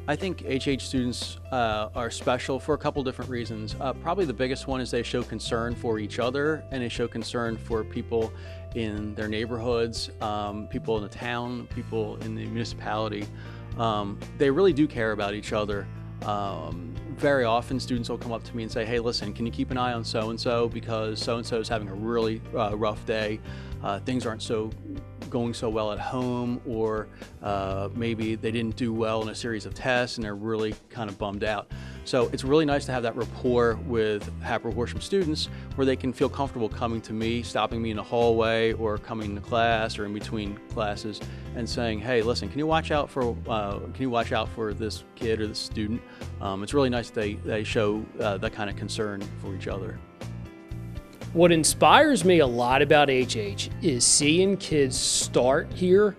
I think HH students are special for a couple different reasons. Probably the biggest one is they show concern for each other, and they show concern for people in their neighborhoods, people in the town, people in the municipality. They really do care about each other. Very often students will come up to me and say, hey, listen, can you keep an eye on so-and-so because so-and-so is having a really rough day. Things aren't going so well at home, or maybe they didn't do well in a series of tests and they're really kind of bummed out. So it's really nice to have that rapport with Hatboro-Horsham students where they can feel comfortable coming to me, stopping me in the hallway or coming to class or in between classes and saying, hey, listen, can you watch out for this kid or this student? It's really nice that they show that kind of concern for each other. What inspires me a lot about HH is seeing kids start here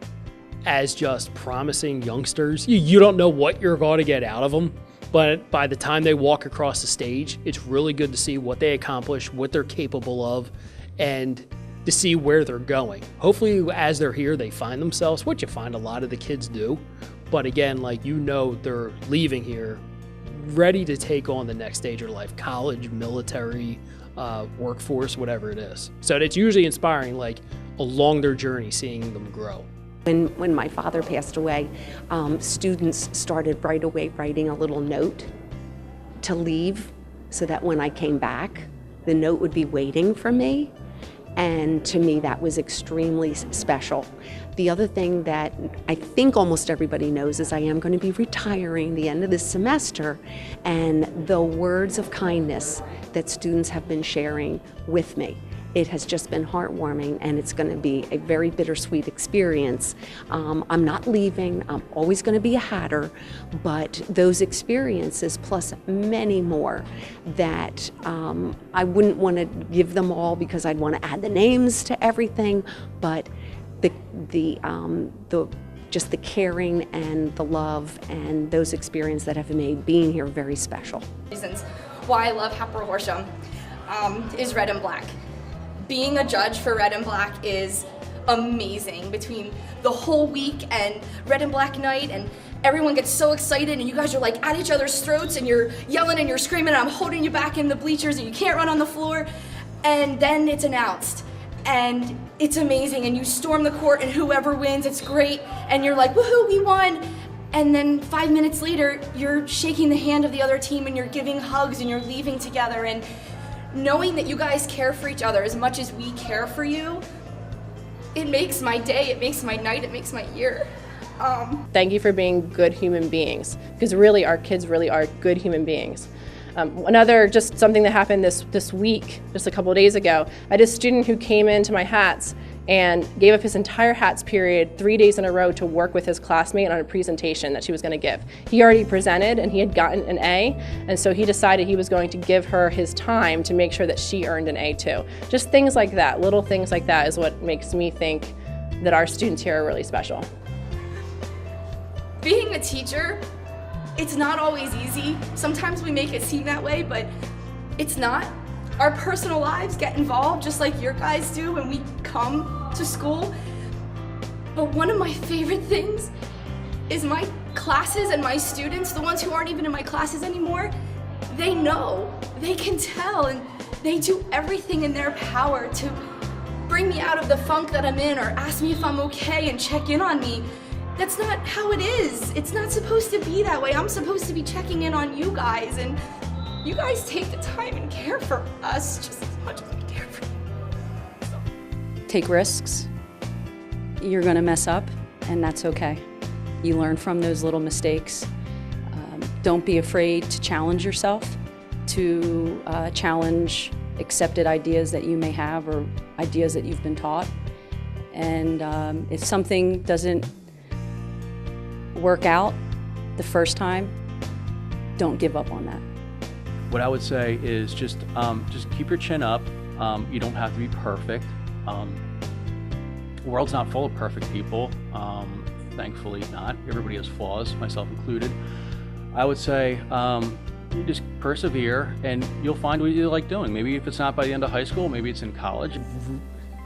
as just promising youngsters. You don't know what you're going to get out of them, but by the time they walk across the stage, it's really good to see what they accomplish, what they're capable of, and to see where they're going. Hopefully, as they're here, they find themselves, which you find a lot of the kids do. But again, they're leaving here ready to take on the next stage of life, college, military, workforce, whatever it is. So it's usually inspiring, along their journey, seeing them grow. When my father passed away, students started right away writing a little note to leave so that when I came back, the note would be waiting for me. And to me, that was extremely special. The other thing that I think almost everybody knows is I am going to be retiring the end of this semester, and the words of kindness that students have been sharing with me, it has just been heartwarming, and it's going to be a very bittersweet experience. I'm not leaving. I'm always going to be a Hatter, but those experiences plus many more that I wouldn't want to give them all because I'd want to add the names to everything, but just the caring and the love and those experiences that have made being here very special. Reasons why I love Hatboro-Horsham is red and black. Being a judge for red and black is amazing. Between the whole week and red and black night, and everyone gets so excited and you guys are at each other's throats and you're yelling and you're screaming and I'm holding you back in the bleachers and you can't run on the floor, and then it's announced and it's amazing and you storm the court and whoever wins, it's great, and you're like, woohoo, we won. And then 5 minutes later, you're shaking the hand of the other team and you're giving hugs and you're leaving together, and knowing that you guys care for each other as much as we care for you, it makes my day, it makes my night, it makes my year. Thank you for being good human beings, because really our kids really are good human beings. Just something that happened this week, just a couple of days ago, I had a student who came into my hats and gave up his entire hats period 3 days in a row to work with his classmate on a presentation that she was going to give. He already presented and he had gotten an A, and so he decided he was going to give her his time to make sure that she earned an A too. Just things like that, little things like that is what makes me think that our students here are really special. Being a teacher, it's not always easy. Sometimes we make it seem that way, but it's not. Our personal lives get involved just like your guys do when we come to school. But one of my favorite things is my classes and my students, the ones who aren't even in my classes anymore, they know, they can tell, and they do everything in their power to bring me out of the funk that I'm in or ask me if I'm okay and check in on me. That's not how it is. It's not supposed to be that way. I'm supposed to be checking in on you guys, and you guys take the time and care for us just as much as we care for you. So. Take risks. You're gonna mess up, and that's okay. You learn from those little mistakes. Don't be afraid to challenge yourself, to challenge accepted ideas that you may have or ideas that you've been taught. And if something doesn't work out the first time, don't give up on that. What I would say is just keep your chin up. You don't have to be perfect. The world's not full of perfect people. Thankfully not. Everybody has flaws, myself included. I would say you just persevere and you'll find what you like doing. Maybe if it's not by the end of high school, maybe it's in college.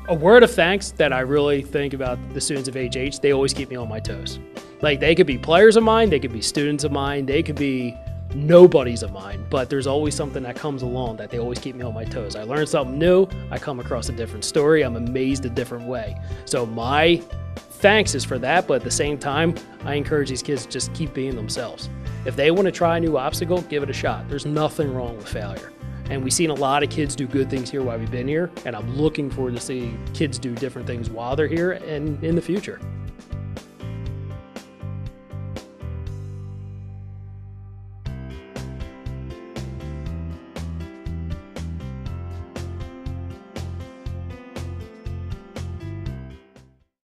A word of thanks that I really think about the students of HH, they always keep me on my toes. Like, they could be players of mine, they could be students of mine, they could be nobodies of mine, but there's always something that comes along that they always keep me on my toes. I learn something new, I come across a different story, I'm amazed a different way. So my thanks is for that, but at the same time, I encourage these kids to just keep being themselves. If they want to try a new obstacle, give it a shot. There's nothing wrong with failure. And we've seen a lot of kids do good things here while we've been here, and I'm looking forward to see kids do different things while they're here and in the future.